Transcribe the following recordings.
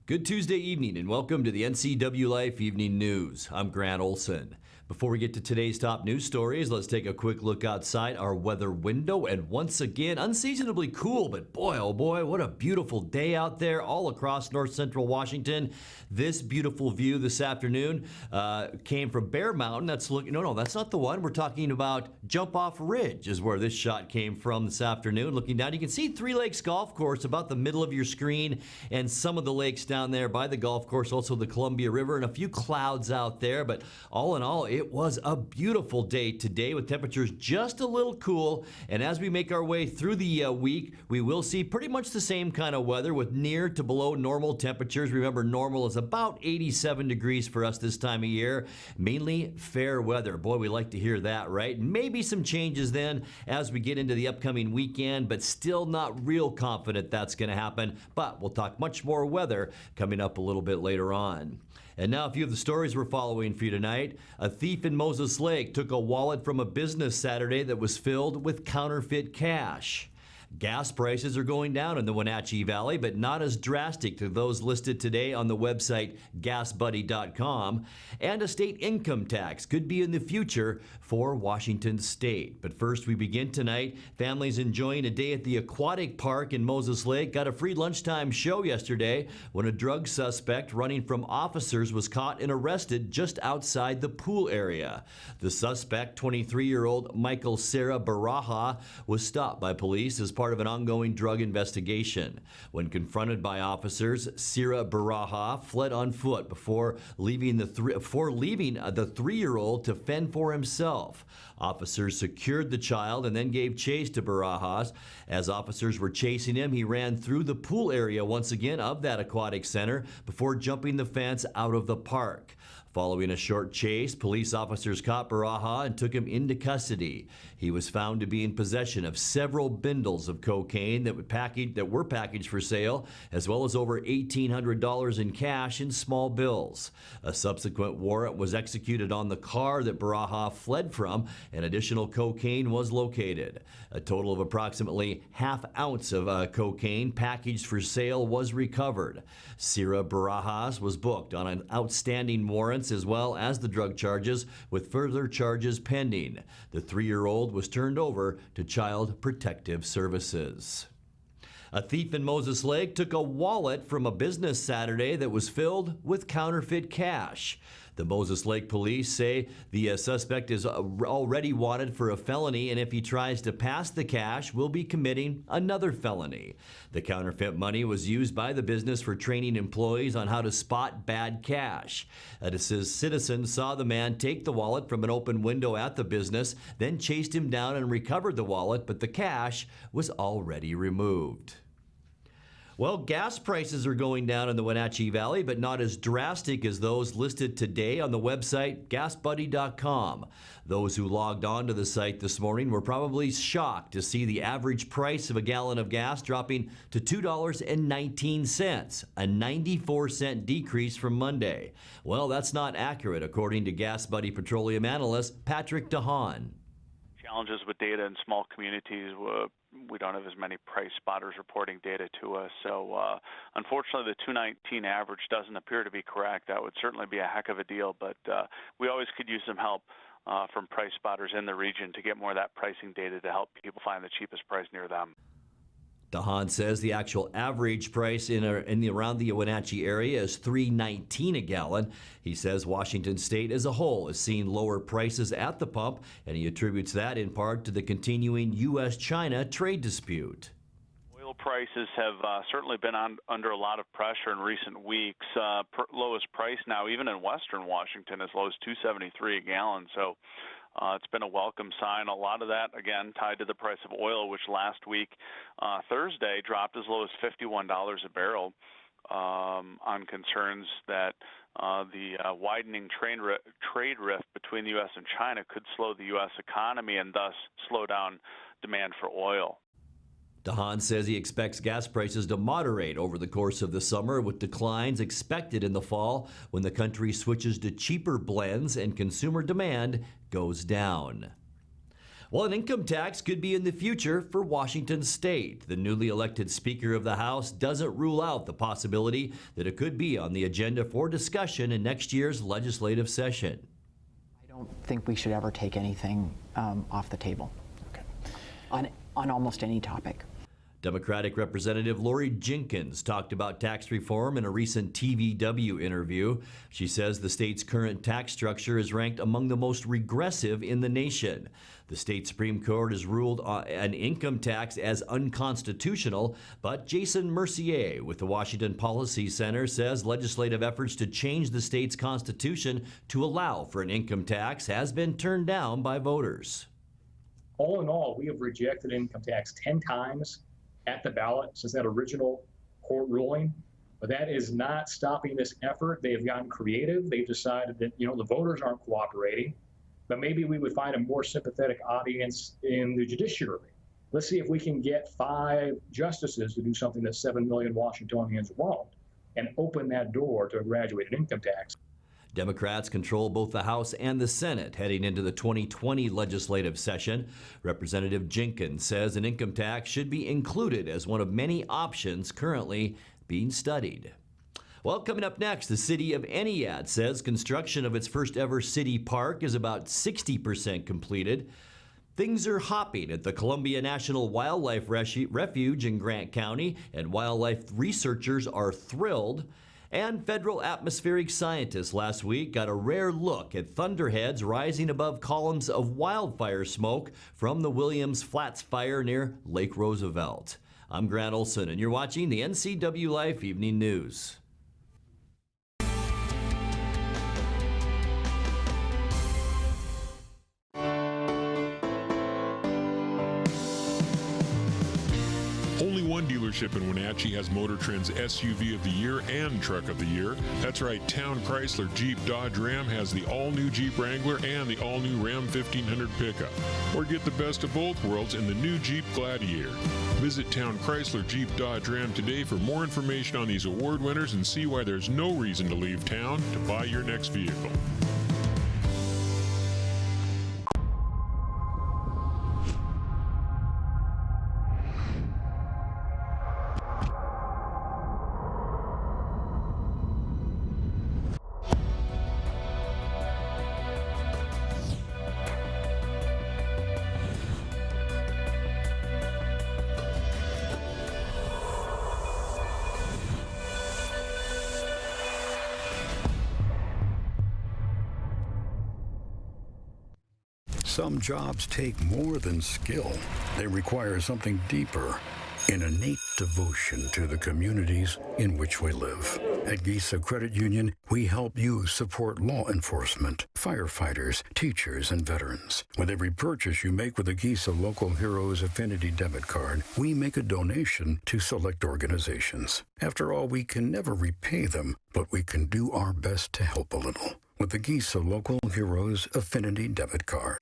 Good Tuesday evening and welcome to the NCWLIFE Evening News. I'm Grant Olson. Before we get to today's top news stories, let's take a quick look outside our weather window. And once again, unseasonably cool, but boy, oh boy, what a beautiful day out there all across north central Washington. This beautiful view this afternoon came from Bear Mountain. That's that's not the one. We're talking about Jump Off Ridge is where this shot came from this afternoon. Looking down, you can see Three Lakes Golf Course about the middle of your screen and some of the lakes down there by the golf course, also the Columbia River and a few clouds out there. But all in all, it was a beautiful day today with temperatures just a little cool. And as we make our way through the week, we will see pretty much the same kind of weather with near to below normal temperatures. Remember, normal is about 87 degrees for us this time of year. Mainly fair weather. Boy, we like to hear that, right? Maybe some changes then as we get into the upcoming weekend, but still not real confident that's going to happen. But we'll talk much more weather coming up a little bit later on. And now a few of the stories we're following for you tonight. A thief in Moses Lake took a wallet from a business Saturday that was filled with counterfeit cash. Gas prices are going down in the Wenatchee Valley, but not as drastic to those listed today on the website gasbuddy.com. And a state income tax could be in the future for Washington State. But first, we begin tonight. Families enjoying a day at the aquatic park in Moses Lake got a free lunchtime show yesterday when a drug suspect running from officers was caught and arrested just outside the pool area. The suspect, 23-year-old Michael Sarah Baraha, was stopped by police as part of an ongoing drug investigation. When confronted by officers, Sarah Baraha fled on foot before leaving the 3-year-old to fend for himself. Officers secured the child and then gave chase to Barajas. As officers were chasing him, he ran through the pool area once again of that aquatic center before jumping the fence out of the park. Following a short chase, police officers caught Baraha and took him into custody. He was found to be in possession of several bundles of cocaine that were packaged for sale, as well as over $1,800 in cash and small bills. A subsequent warrant was executed on the car that Baraha fled from, and additional cocaine was located. A total of approximately ½ ounce of cocaine packaged for sale was recovered. Sarah Barajas was booked on an outstanding warrant as well as the drug charges, with further charges pending. The 3-year-old was turned over to Child Protective Services. A thief in Moses Lake took a wallet from a business Saturday that was filled with counterfeit cash. The Moses Lake police say the suspect is already wanted for a felony, and if he tries to pass the cash, will be committing another felony. The counterfeit money was used by the business for training employees on how to spot bad cash. A citizen saw the man take the wallet from an open window at the business, then chased him down and recovered the wallet, but the cash was already removed. Well, gas prices are going down in the Wenatchee Valley, but not as drastic as those listed today on the website gasbuddy.com. Those who logged on to the site this morning were probably shocked to see the average price of a gallon of gas dropping to $2.19, a 94-cent decrease from Monday. Well, that's not accurate, according to Gas Buddy petroleum analyst Patrick DeHaan. Challenges with data in small communities. We don't have as many price spotters reporting data to us. So unfortunately, the 219 average doesn't appear to be correct. That would certainly be a heck of a deal, but we always could use some help from price spotters in the region to get more of that pricing data to help people find the cheapest price near them. DeHaan says the actual average price around the Wenatchee area is $3.19 a gallon. He says Washington State as a whole is seeing lower prices at the pump, and he attributes that in part to the continuing U.S.-China trade dispute. Oil prices have certainly been under a lot of pressure in recent weeks. Lowest price now, even in western Washington, as low as $2.73 a gallon. So it's been a welcome sign. A lot of that, again, tied to the price of oil, which last week, Thursday, dropped as low as $51 a barrel on concerns that the widening trade rift between the U.S. and China could slow the U.S. economy and thus slow down demand for oil. DeHaan says he expects gas prices to moderate over the course of the summer, with declines expected in the fall when the country switches to cheaper blends and consumer demand goes down. Well, an income tax could be in the future for Washington state. The newly elected Speaker of the House doesn't rule out the possibility that it could be on the agenda for discussion in next year's legislative session. I don't think we should ever take anything off the table. Okay. On almost any topic. Democratic Representative Lori Jenkins talked about tax reform in a recent TVW interview. She says the state's current tax structure is ranked among the most regressive in the nation. The state Supreme Court has ruled an income tax as unconstitutional, but Jason Mercier with the Washington Policy Center says legislative efforts to change the state's constitution to allow for an income tax has been turned down by voters. All in all, we have rejected income tax 10 times at the ballot since that original court ruling, but that is not stopping this effort. They have gotten creative. They've decided that, the voters aren't cooperating, but maybe we would find a more sympathetic audience in the judiciary. Let's see if we can get 5 justices to do something that 7 million Washingtonians won't and open that door to a graduated income tax. Democrats control both the House and the Senate heading into the 2020 legislative session. Representative Jenkins says an income tax should be included as one of many options currently being studied. Well, coming up next, the city of Entiat says construction of its first ever city park is about 60% completed. Things are hopping at the Columbia National Wildlife Refuge in Grant County, and wildlife researchers are thrilled. And federal atmospheric scientists last week got a rare look at thunderheads rising above columns of wildfire smoke from the Williams Flats fire near Lake Roosevelt. I'm Grant Olson, and you're watching the NCWLIFE Evening News. Only one dealership in Wenatchee has Motor Trend's SUV of the Year and Truck of the Year. That's right, Town Chrysler Jeep Dodge Ram has the all-new Jeep Wrangler and the all-new Ram 1500 pickup. Or get the best of both worlds in the new Jeep Gladiator. Visit Town Chrysler Jeep Dodge Ram today for more information on these award winners and see why there's no reason to leave town to buy your next vehicle. Some jobs take more than skill. They require something deeper, an innate devotion to the communities in which we live. At Gisa Credit Union, we help you support law enforcement, firefighters, teachers, and veterans. With every purchase you make with a Gisa Local Heroes Affinity debit card, we make a donation to select organizations. After all, we can never repay them, but we can do our best to help a little with the Gisa Local Heroes Affinity debit card.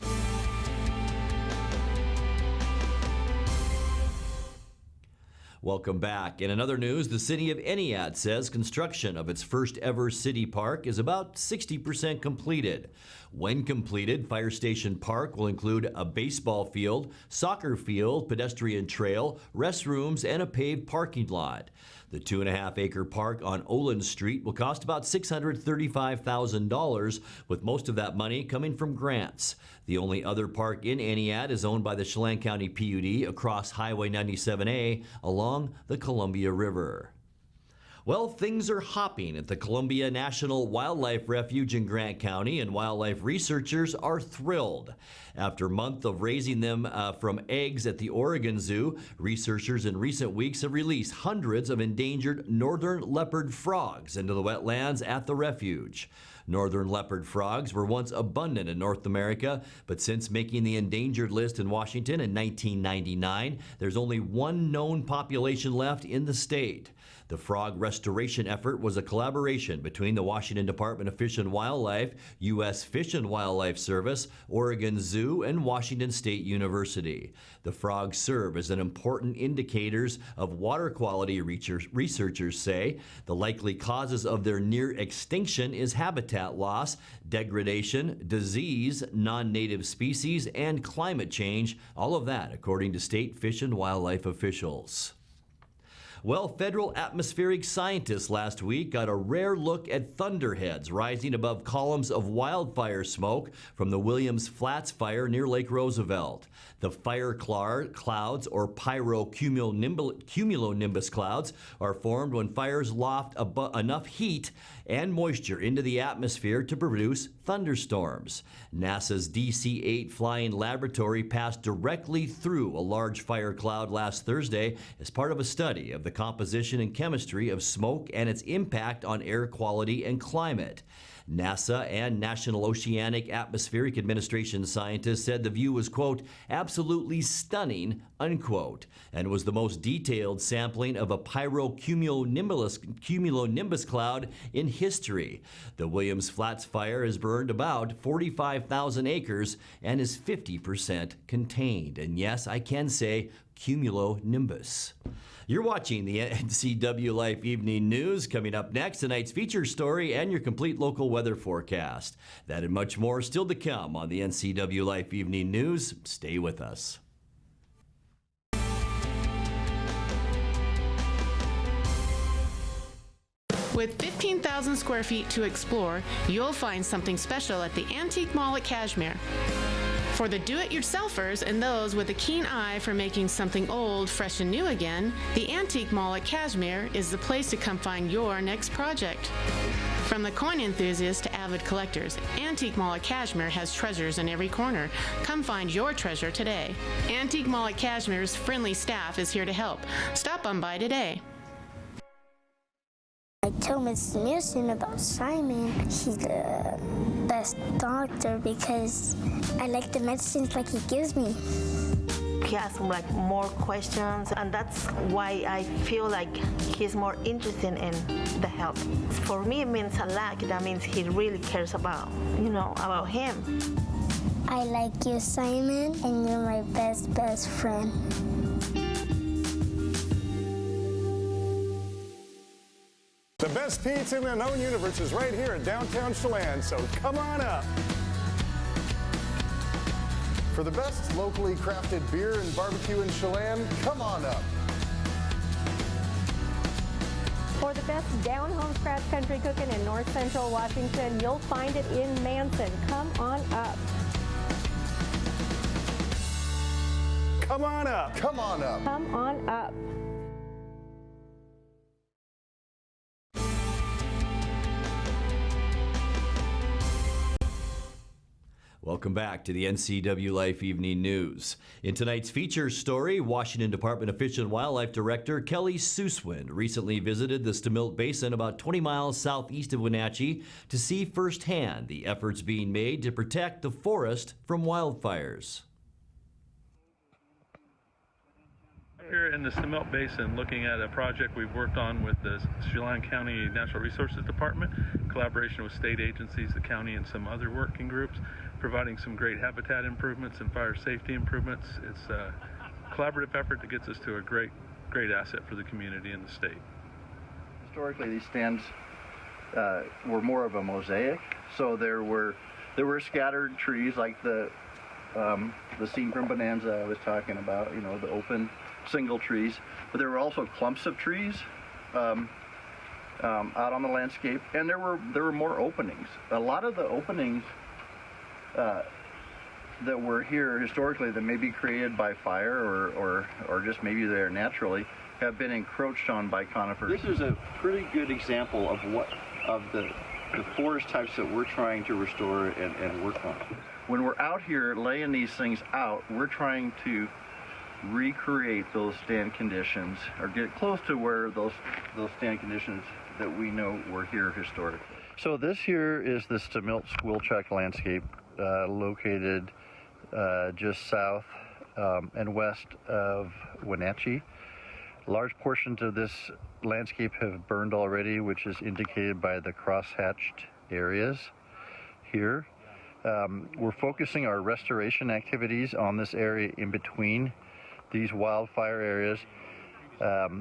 Welcome back. In another news, the city of Entiat says construction of its first ever city park is about 60% completed. When completed, Fire Station Park will include a baseball field, soccer field, pedestrian trail, restrooms, and a paved parking lot. The 2.5-acre park on Olson Street will cost about $635,000, with most of that money coming from grants. The only other park in Entiat is owned by the Chelan County PUD across Highway 97A along the Columbia River. Well, things are hopping at the Columbia National Wildlife Refuge in Grant County, and wildlife researchers are thrilled. After a month of raising them from eggs at the Oregon Zoo, researchers in recent weeks have released hundreds of endangered northern leopard frogs into the wetlands at the refuge. Northern leopard frogs were once abundant in North America, but since making the endangered list in Washington in 1999, there's only one known population left in the state. The frog restoration effort was a collaboration between the Washington Department of Fish and Wildlife, U.S. Fish and Wildlife Service, Oregon Zoo, and Washington State University. The frogs serve as an important indicators of water quality, researchers say. The likely causes of their near extinction is habitat loss, degradation, disease, non-native species, and climate change. All of that according to state fish and wildlife officials. Well, federal atmospheric scientists last week got a rare look at thunderheads rising above columns of wildfire smoke from the Williams Flats fire near Lake Roosevelt. The fire clouds, or cumulonimbus clouds, are formed when fires loft enough heat and moisture into the atmosphere to produce thunderstorms. NASA's DC-8 flying laboratory passed directly through a large fire cloud last Thursday as part of a study of the composition and chemistry of smoke and its impact on air quality and climate. NASA and National Oceanic Atmospheric Administration scientists said the view was, quote, absolutely stunning, unquote, and was the most detailed sampling of a cumulonimbus cloud in history. The Williams Flats fire has burned about 45,000 acres and is 50% contained. And yes, I can say cumulonimbus. You're watching the NCWLIFE Evening News. Coming up next, tonight's feature story and your complete local weather forecast. That and much more still to come on the NCWLIFE Evening News. Stay with us. With 15,000 square feet to explore, you'll find something special at the Antique Mall at Cashmere. For the do-it-yourselfers and those with a keen eye for making something old fresh and new again, the Antique Mall at Cashmere is the place to come find your next project. From the coin enthusiasts to avid collectors, Antique Mall at Cashmere has treasures in every corner. Come find your treasure today. Antique Mall at Cashmere's friendly staff is here to help. Stop on by today. I told Mr. Nielsen about Simon. He's the best doctor because I like the medicines like he gives me. He asks like more questions, and that's why I feel like he's more interested in the health. For me, it means a lot. That means he really cares about, about him. I like you, Simon, and you're my best friend. The best pizza in the known universe is right here in downtown Chelan, so come on up. For the best locally crafted beer and barbecue in Chelan, come on up. For the best down-home scratch country cooking in north central Washington, you'll find it in Manson. Come on up. Come on up. Come on up. Come on up. Welcome back to the NCWLIFE Evening News. In tonight's feature story, Washington Department of Fish and Wildlife Director Kelly Suswind recently visited the Stemilt Basin about 20 miles southeast of Wenatchee to see firsthand the efforts being made to protect the forest from wildfires. Here in the Stemilt Basin, looking at a project we've worked on with the Chelan County Natural Resources Department, in collaboration with state agencies, the county, and some other working groups, providing some great habitat improvements and fire safety improvements. It's a collaborative effort that gets us to a great asset for the community and the state. Historically, these stands were more of a mosaic, so there were scattered trees like the scene from Bonanza I was talking about, the open single trees, but there were also clumps of trees out on the landscape, and there were more openings. A lot of the openings that were here historically that may be created by fire or just maybe there naturally have been encroached on by conifers. This is a pretty good example of the forest types that we're trying to restore and work on. When we're out here laying these things out, we're trying to recreate those stand conditions or get close to where those stand conditions that we know were here historically. So this here is the Stemilt Squilchuck landscape located just south and west of Wenatchee. Large portions of this landscape have burned already, which is indicated by the cross-hatched areas here. We're focusing our restoration activities on this area in between these wildfire areas,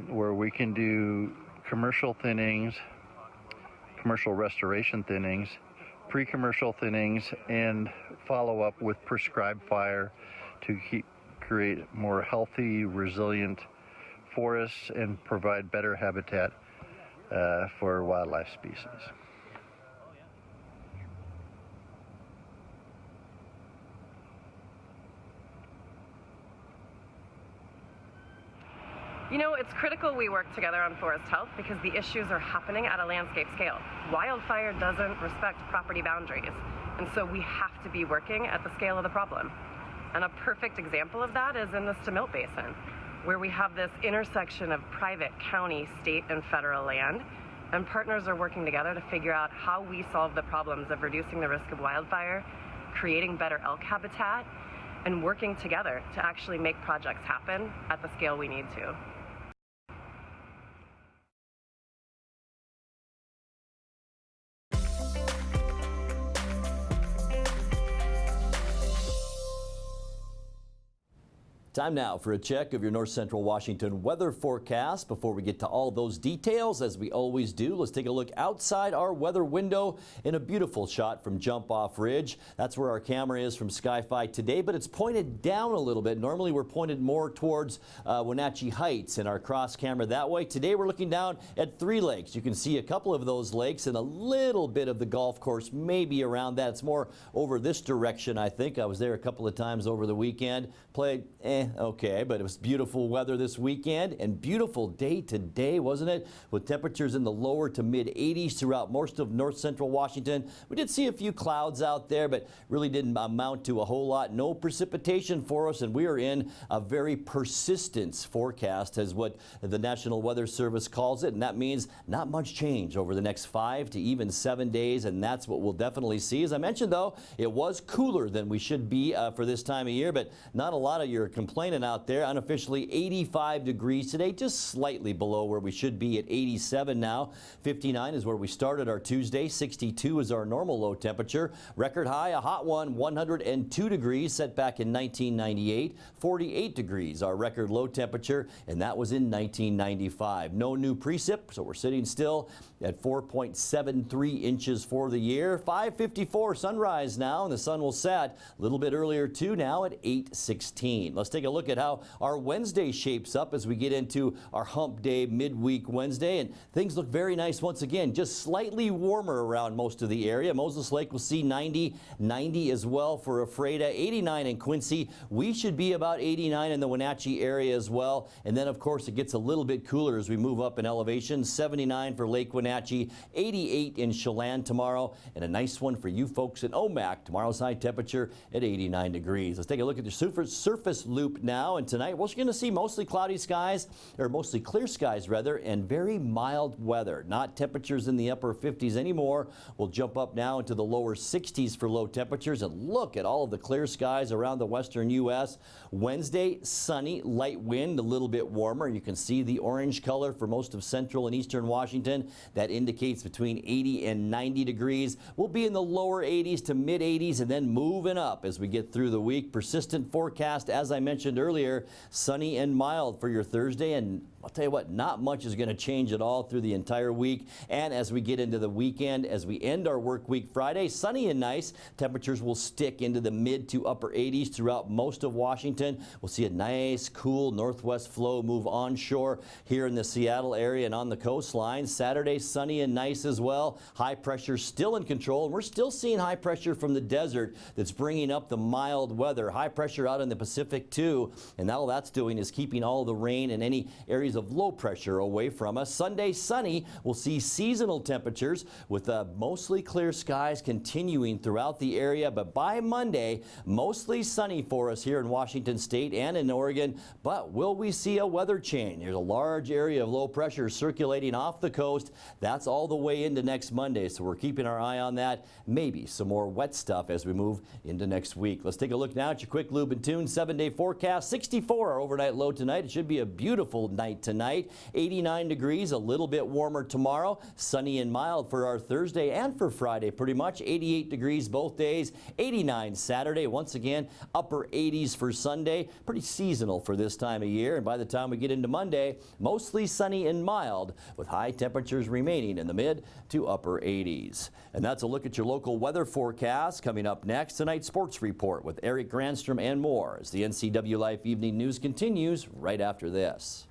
where we can do commercial thinnings, commercial restoration thinnings, pre-commercial thinnings, and follow up with prescribed fire to create more healthy, resilient forests and provide better habitat for wildlife species. You know, it's critical we work together on forest health because the issues are happening at a landscape scale. Wildfire doesn't respect property boundaries, and so we have to be working at the scale of the problem. And a perfect example of that is in the Stamilt Basin, where we have this intersection of private, county, state, and federal land, and partners are working together to figure out how we solve the problems of reducing the risk of wildfire, creating better elk habitat, and working together to actually make projects happen at the scale we need to. Time now for a check of your North Central Washington weather forecast. Before we get to all those details, as we always do, let's take a look outside our weather window in a beautiful shot from Jump Off Ridge. That's where our camera is from Sky-Fi today, but it's pointed down a little bit. Normally we're pointed more towards Wenatchee Heights in our cross camera that way. Today we're looking down at 3 lakes. You can see a couple of those lakes and a little bit of the golf course maybe around that. It's more over this direction, I think. I was there a couple of times over the weekend. Played okay, but it was beautiful weather this weekend and beautiful day today, wasn't it? With temperatures in the lower to mid 80s throughout most of north central Washington. We did see a few clouds out there, but really didn't amount to a whole lot. No precipitation for us, and we are in a very persistence forecast, as what the National Weather Service calls it, and that means not much change over the next 5 to even 7 days, and that's what we'll definitely see. As I mentioned, though, it was cooler than we should be for this time of year, but not a lot of you are complaining out there. Unofficially 85 degrees today, just slightly below where we should be at 87 now. 59 is where we started our Tuesday. 62 is our normal low temperature. Record high, a hot one, 102 degrees set back in 1998. 48 degrees, our record low temperature, and that was in 1995. No new precip, so we're sitting still at 4.73 inches for the year. 5:54 sunrise now, and the sun will set a little bit earlier too now at 8:16. Let's take a look at how our Wednesday shapes up as we get into our hump day midweek Wednesday, and things look very nice once again. Just slightly warmer around most of the area. Moses Lake will see 90 as well for Ephrata, 89 in Quincy. We should be about 89 in the Wenatchee area as well, and then of course it gets a little bit cooler as we move up in elevation. 79 for Lake Wenatchee, 88 in Chelan tomorrow, and a nice one for you folks in Omak. Tomorrow's high temperature at 89 degrees. Let's take a look at the surface loop now, and tonight we're going to see mostly cloudy skies, or mostly clear skies rather, and very mild weather. Not temperatures in the upper 50s anymore. We'll jump up now into the lower 60s for low temperatures, and look at all of the clear skies around the western U.S. Wednesday, sunny, light wind, a little bit warmer. You can see the orange color for most of central and eastern Washington. That indicates between 80 and 90 degrees. We'll be in the lower 80s to mid 80s and then moving up as we get through the week. Persistent forecast, as I mentioned earlier, sunny and mild for your Thursday, and I'll tell you what, not much is going to change at all through the entire week. And as we get into the weekend, as we end our work week Friday, sunny and nice. Temperatures will stick into the mid to upper 80s throughout most of Washington. We'll see a nice, cool northwest flow move onshore here in the Seattle area and on the coastline. Saturday, sunny and nice as well. High pressure still in control, and we're still seeing high pressure from the desert that's bringing up the mild weather. High pressure out in the Pacific too, and all that's doing is keeping all the rain and any areas of low pressure away from us. Sunday, sunny. We'll see seasonal temperatures with mostly clear skies continuing throughout the area, but by Monday, mostly sunny for us here in Washington State and in Oregon. But will we see a weather change? There's a large area of low pressure circulating off the coast. That's all the way into next Monday, so we're keeping our eye on that. Maybe some more wet stuff as we move into next week. Let's take a look now at your quick lube and tune 7-day forecast. forecast. 64 our overnight low tonight. It should be a beautiful night tonight. 89 degrees, a little bit warmer tomorrow. Sunny and mild for our Thursday and for Friday pretty much. 88 degrees both days. 89 Saturday. Once again, upper 80s for Sunday. Pretty seasonal for this time of year. And by the time we get into Monday, mostly sunny and mild with high temperatures remaining in the mid to upper 80s. And that's a look at your local weather forecast. Coming up next, tonight's sports report with Eric Granstrom and more as the NCWLIFE Evening News continues right after this.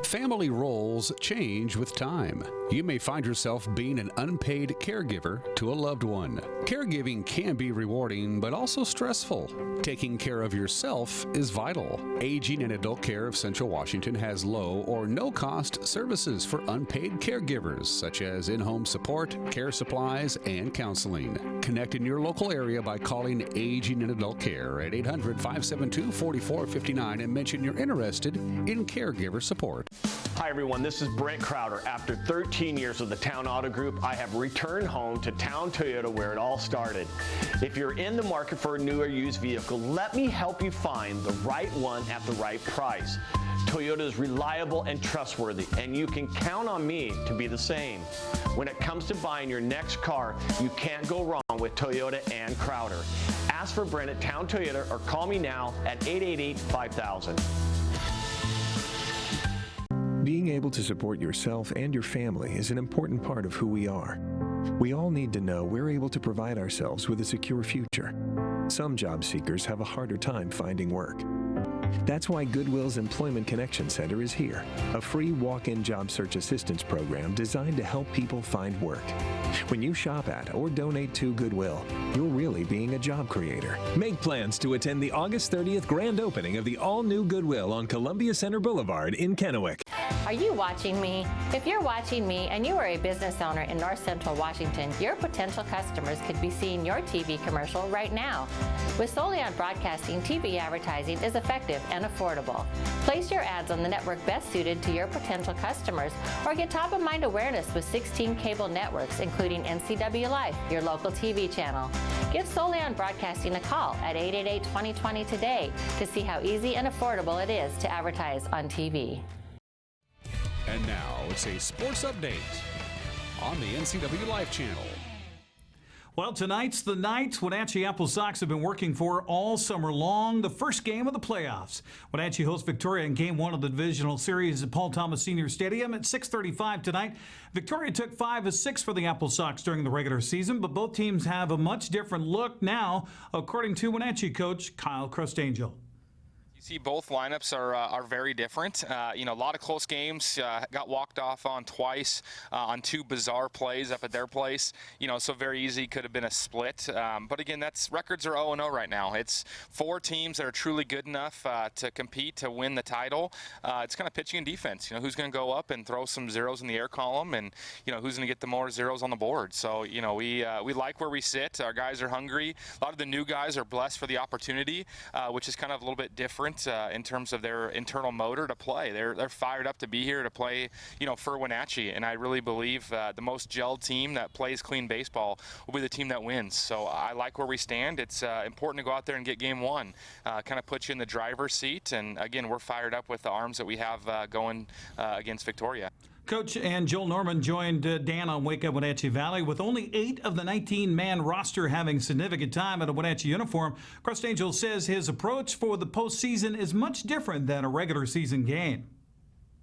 Family roles change with time. You may find yourself being an unpaid caregiver to a loved one. Caregiving can be rewarding, but also stressful. Taking care of yourself is vital. Aging and Adult Care of Central Washington has low or no cost services for unpaid caregivers, such as in-home support, care supplies, and counseling. Connect in your local area by calling Aging and Adult Care at 800-572-4459 and mention you're interested in caregiver support. Hi everyone, this is Brent Crowder. After 13 years with the Town Auto Group, I have returned home to Town Toyota where it all started. If you're in the market for a new or used vehicle, let me help you find the right one at the right price. Toyota is reliable and trustworthy, and you can count on me to be the same. When it comes to buying your next car, you can't go wrong with Toyota and Crowder. Ask for Brent at Town Toyota or call me now at 888-5000. Being able to support yourself and your family is an important part of who we are. We all need to know we're able to provide ourselves with a secure future. Some job seekers have a harder time finding work. That's why Goodwill's Employment Connection Center is here, a free walk-in job search assistance program designed to help people find work. When you shop at or donate to Goodwill, you're really being a job creator. Make plans to attend the August 30th grand opening of the all-new Goodwill on Columbia Center Boulevard in Kennewick. Are you watching me? If you're watching me and you are a business owner in North Central Washington, your potential customers could be seeing your TV commercial right now. With Solion Broadcasting, TV advertising is effective and affordable. Place your ads on the network best suited to your potential customers or get top-of-mind awareness with 16 cable networks, including NCWLIFE, your local TV channel. Give Solion Broadcasting a call at 888-2020 today to see how easy and affordable it is to advertise on TV. And now it's a sports update on the NCWLIFE channel. Well, tonight's the night Wenatchee Apple Sox have been working for all summer long, the first game of the playoffs. Wenatchee hosts Victoria in Game 1 of the divisional series at Paul Thomas Senior Stadium at 6:35 tonight. Victoria took 5 of 6 for the Apple Sox during the regular season, but both teams have a much different look now, according to Wenatchee coach Kyle Crustangel. You see both lineups are very different. A lot of close games. Got walked off on twice on 2 bizarre plays up at their place. So very easy could have been a split. But again, records are 0-0 right now. It's 4 teams that are truly good enough to compete to win the title. It's kind of pitching and defense. Who's going to go up and throw some zeros in the air column, and who's going to get the more zeros on the board. So we like where we sit. Our guys are hungry. A lot of the new guys are blessed for the opportunity, which is kind of a little bit different. In terms of their internal motor to play. They're fired up to be here to play, for Wenatchee, and I really believe the most gelled team that plays clean baseball will be the team that wins. So I like where we stand. It's important to go out there and get Game 1, kind of put you in the driver's seat, and again, we're fired up with the arms that we have going against Victoria. Coach and Joel Norman joined Dan on Wake Up Wenatchee Valley. With only 8 of the 19-man roster having significant time in a Wenatchee uniform, Crustangel says his approach for the postseason is much different than a regular season game.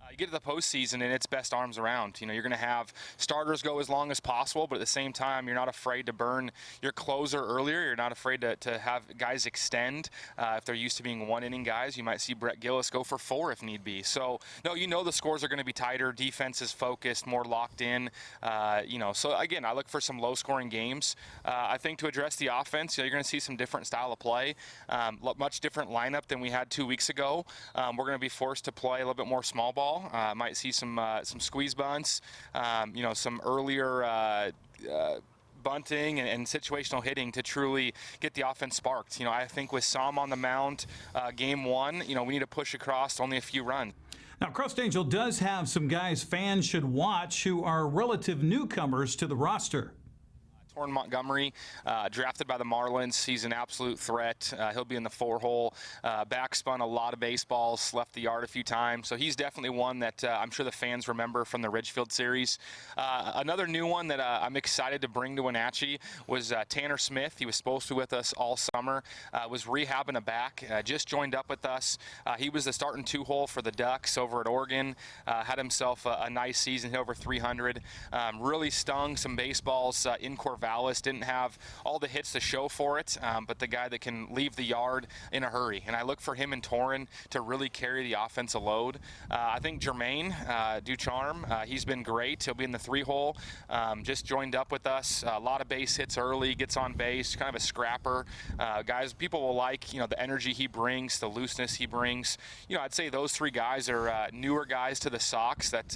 You get to the postseason and it's best arms around. You're going to have starters go as long as possible, but at the same time, you're not afraid to burn your closer earlier. You're not afraid to have guys extend. If they're used to being 1-inning guys, you might see Brett Gillis go for 4 if need be. So, no, the scores are going to be tighter. Defense is focused, more locked in. So again, I look for some low-scoring games. I think to address the offense, you're going to see some different style of play, much different lineup than we had 2 weeks ago. We're going to be forced to play a little bit more small ball. Might see some squeeze bunts, some earlier bunting and situational hitting to truly get the offense sparked. I think with Sam on the mound, Game 1, we need to push across only a few runs. Now, Crustangel does have some guys fans should watch who are relative newcomers to the roster. Torrin Montgomery, drafted by the Marlins. He's an absolute threat. He'll be in the 4-hole. Backspun a lot of baseballs, left the yard a few times. So he's definitely one that I'm sure the fans remember from the Ridgefield series. Another new one that I'm excited to bring to Wenatchee was Tanner Smith. He was supposed to be with us all summer. Was rehabbing a back. Just joined up with us. He was the starting 2-hole for the Ducks over at Oregon. Had himself a nice season, hit over 300. Really stung some baseballs in Corvallis. Didn't have all the hits to show for it, but the guy that can leave the yard in a hurry. And I look for him and Torrin to really carry the offensive load. I think Jermaine Ducharme, he's been great. He'll be in the 3-hole. Just joined up with us. A lot of base hits early, gets on base, kind of a scrapper. Guys, people will like, the energy he brings, the looseness he brings. I'd say those 3 guys are newer guys to the Sox that,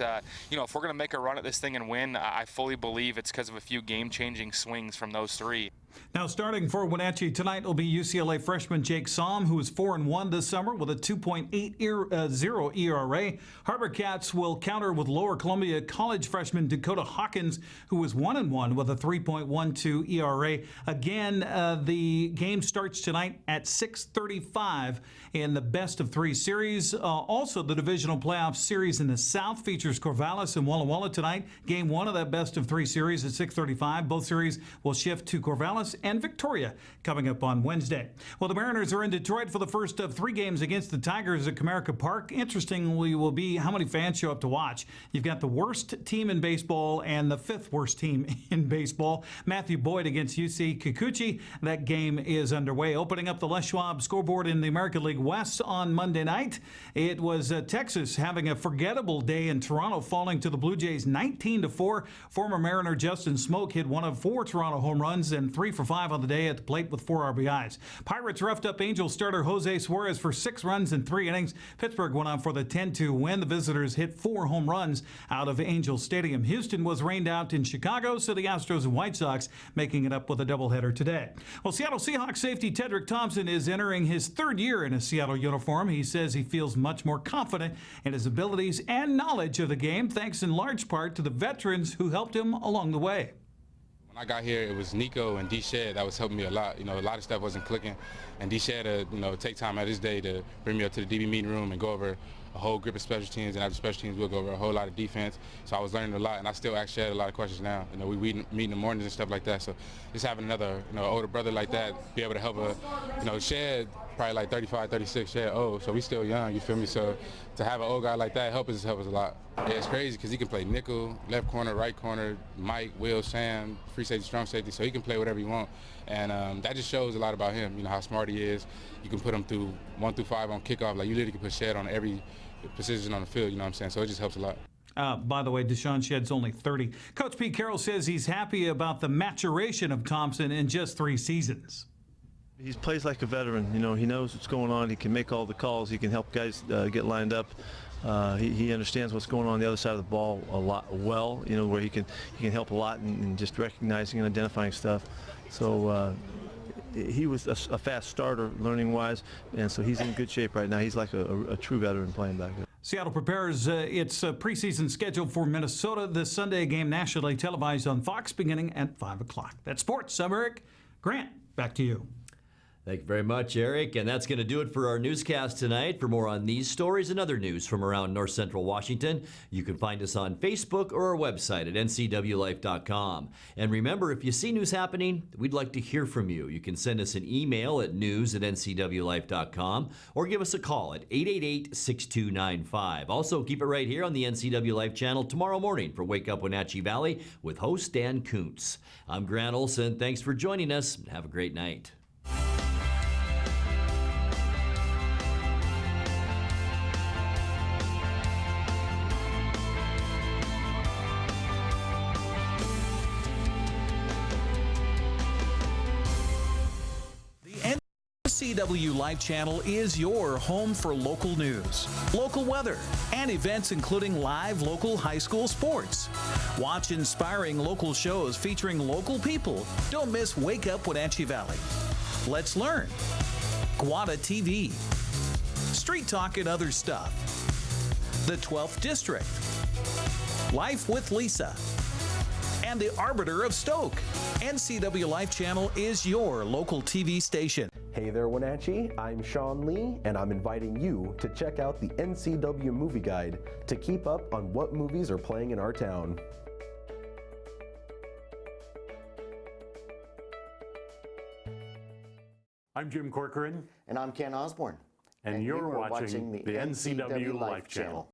if we're going to make a run at this thing and win, I fully believe it's because of a few game-changing swings from those 3. Now, starting for Wenatchee tonight will be UCLA freshman Jake Somm, who is 4-1 this summer with a 2.80 ERA. Harbor Cats will counter with Lower Columbia College freshman Dakota Hawkins, who is 1-1 with a 3.12 ERA. Again, the game starts tonight at 6:35 in the best-of-3 series. Also, the divisional playoff series in the South features Corvallis and Walla Walla tonight. Game 1 of that best-of-3 series at 6:35. Both series will shift to Corvallis and Victoria coming up on Wednesday. Well, the Mariners are in Detroit for the first of 3 games against the Tigers at Comerica Park. Interestingly will be how many fans show up to watch. You've got the worst team in baseball and the 5th worst team in baseball. Matthew Boyd against UC Kikuchi. That game is underway. Opening up the Les Schwab scoreboard in the American League West on Monday night, it was Texas having a forgettable day in Toronto, falling to the Blue Jays 19-4. Former Mariner Justin Smoke hit 1 of 4 Toronto home runs and 3 for 5 on the day at the plate with 4 RBIs. Pirates roughed up Angels starter Jose Suarez for 6 runs in 3 innings. Pittsburgh went on for the 10-2 win. The visitors hit 4 home runs out of Angels Stadium. Houston was rained out in Chicago, so the Astros and White Sox making it up with a doubleheader today. Well, Seattle Seahawks safety Tedrick Thompson is entering his 3rd year in a Seattle uniform. He says he feels much more confident in his abilities and knowledge of the game, thanks in large part to the veterans who helped him along the way. When I got here, it was Nico and D-Shed that was helping me a lot. A lot of stuff wasn't clicking. And D-Shed, take time out of his day to bring me up to the DB meeting room and go over a whole group of special teams. And after special teams, we'll go over a whole lot of defense. So I was learning a lot, and I still ask Shed a lot of questions now. We meet in the mornings and stuff like that. So just having another, older brother like that, be able to help Shed, probably like 35, 36, Shed old. So we still young, you feel me? So to have an old guy like that help us a lot. Yeah, it's crazy because he can play nickel, left corner, right corner, Mike, Will, Sam, free safety, strong safety, so he can play whatever he wants. And that just shows a lot about him, how smart he is. You can put him through 1 through 5 on kickoff. Like, you literally can put Shed on every position on the field, So it just helps a lot. By the way, Deshaun Shedd's only 30. Coach Pete Carroll says he's happy about the maturation of Thompson in just 3 seasons. He plays like a veteran. He knows what's going on. He can make all the calls. He can help guys get lined up. He understands what's going on the other side of the ball a lot well, where he can help a lot in just recognizing and identifying stuff. So he was a fast starter learning-wise, and so he's in good shape right now. He's like a true veteran playing back there. Seattle prepares its preseason schedule for Minnesota. This Sunday game nationally televised on Fox beginning at 5 o'clock. That's sports. I'm Eric Grant. Back to you. Thank you very much, Eric. And that's going to do it for our newscast tonight. For more on these stories and other news from around North Central Washington, you can find us on Facebook or our website at ncwlife.com. And remember, if you see news happening, we'd like to hear from you. You can send us an email at news@ncwlife.com or give us a call at 888-6295. Also, keep it right here on the NCW Life channel tomorrow morning for Wake Up Wenatchee Valley with host Dan Kuntz. I'm Grant Olson. Thanks for joining us. Have a great night. NCW Life channel is your home for local news, local weather, and events including live local high school sports. Watch inspiring local shows featuring local people. Don't miss Wake Up Wenatchee Valley. Let's learn. Guada TV. Street Talk and Other Stuff. The 12th District. Life with Lisa. and the arbiter of Stoke. NCW Life Channel is your local TV station. Hey there, Wenatchee. I'm Sean Lee, and I'm inviting you to check out the NCW Movie Guide to keep up on what movies are playing in our town. I'm Jim Corcoran. And I'm Ken Osborne. And you're watching the NCW Life Channel.